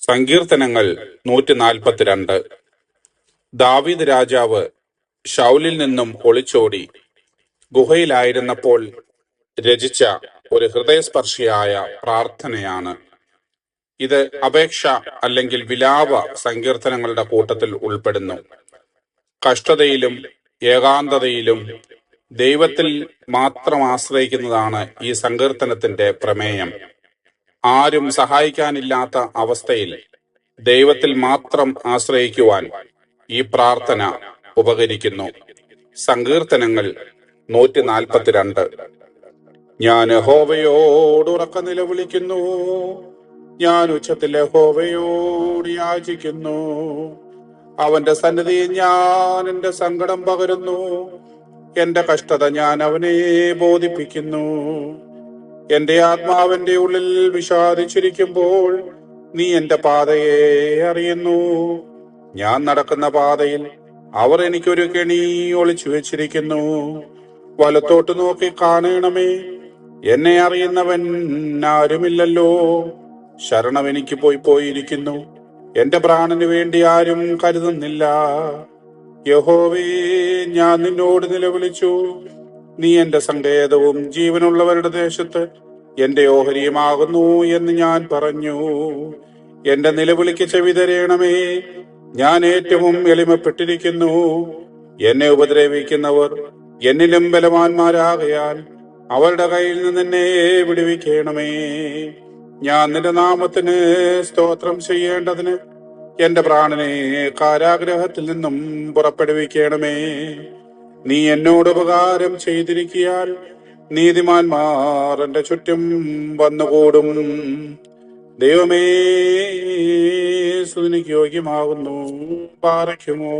സങ്കീർത്തനങ്ങൾ 142. ദാവീദ് രാജാവ് ശൗലിൽ നിന്നും ഒളിച്ചോടി ഗുഹയിലായിരുന്നപ്പോൾ രചിച്ച ഒരു ഹൃദയസ്പർശിയായ പ്രാർത്ഥനയാണ് ഇത്. അപേക്ഷ അല്ലെങ്കിൽ വിലാപ സങ്കീർത്തനങ്ങളുടെ കൂട്ടത്തിൽ ഉൾപ്പെടുന്നു. കഷ്ടതയിലും ഏകാന്തതയിലും ദൈവത്തിൽ മാത്രം ആശ്രയിക്കുന്നതാണ് ഈ സങ്കീർത്തനത്തിന്റെ പ്രമേയം. ആരും സഹായിക്കാനില്ലാത്ത അവസ്ഥയിൽ ദൈവത്തിൽ മാത്രം ആശ്രയിക്കുവാൻ ഈ പ്രാർത്ഥന ഉപകരിക്കുന്നു. സങ്കീർത്തനങ്ങൾ 142. ഞാൻ യഹോവയോട് ഉറക്കെ നിലവിളിക്കുന്നു, ഞാൻ ഉച്ചത്തിൽ യഹോവയോട് യാചിക്കുന്നു. അവന്റെ സന്നിധിയിൽ ഞാൻ എന്റെ സങ്കടം പകരുന്നു, എന്റെ കഷ്ടത ഞാൻ അവനെ ബോധിപ്പിക്കുന്നു. എന്റെ ആത്മാവിന്റെ ഉള്ളിൽ വിഷാദിച്ചിരിക്കുമ്പോൾ നീ എന്റെ പാതയെ അറിയുന്നു. ഞാൻ നടക്കുന്ന പാതയിൽ അവർ എനിക്കൊരു കെണി ഒളിച്ചു വെച്ചിരിക്കുന്നു. വലത്തോട്ട് നോക്കി കാണണമേ, എന്നെ അറിയുന്നവൻ ആരുമില്ലല്ലോ. ശരണം എനിക്ക് പോയിരിക്കുന്നു, എന്റെ പ്രാണന് വേണ്ടി ആരും കരുതുന്നില്ല. യഹോവേ, ഞാൻ നിന്നോട് നിലവിളിച്ചു, നീ എന്റെ സങ്കേതവും ജീവനുള്ളവരുടെ ദേശത്ത് എന്റെ ഓഹരിയുമാകുന്നു എന്ന് ഞാൻ പറഞ്ഞു. എന്റെ നിലവിളിക്ക് ചെവി തരേണമേ, ഞാൻ ഏറ്റവും എളിമപ്പെട്ടിരിക്കുന്നു. എന്നെ ഉപദ്രവിക്കുന്നവർ എന്നിലും ബലവാന്മാരാകയാൽ അവരുടെ കയ്യിൽ നിന്ന് എന്നെ വിടുവിക്കണമേ. ഞാൻ നിന്റെ നാമത്തിന് സ്തോത്രം ചെയ്യേണ്ടതിന് എന്റെ പ്രാണനെ കാരാഗ്രഹത്തിൽ നിന്നും പുറപ്പെടുവിക്കണമേ. നീ എന്നോട് ഉപകാരം ചെയ്തിരിക്കിയാൽ നീതിമാന്മാർ എന്റെ ചുറ്റും വന്നുകൂടും. ദൈവമേ, സ്തുതിക്ക് യോഗ്യമാകുന്നു. പാറയ്ക്കുമോ.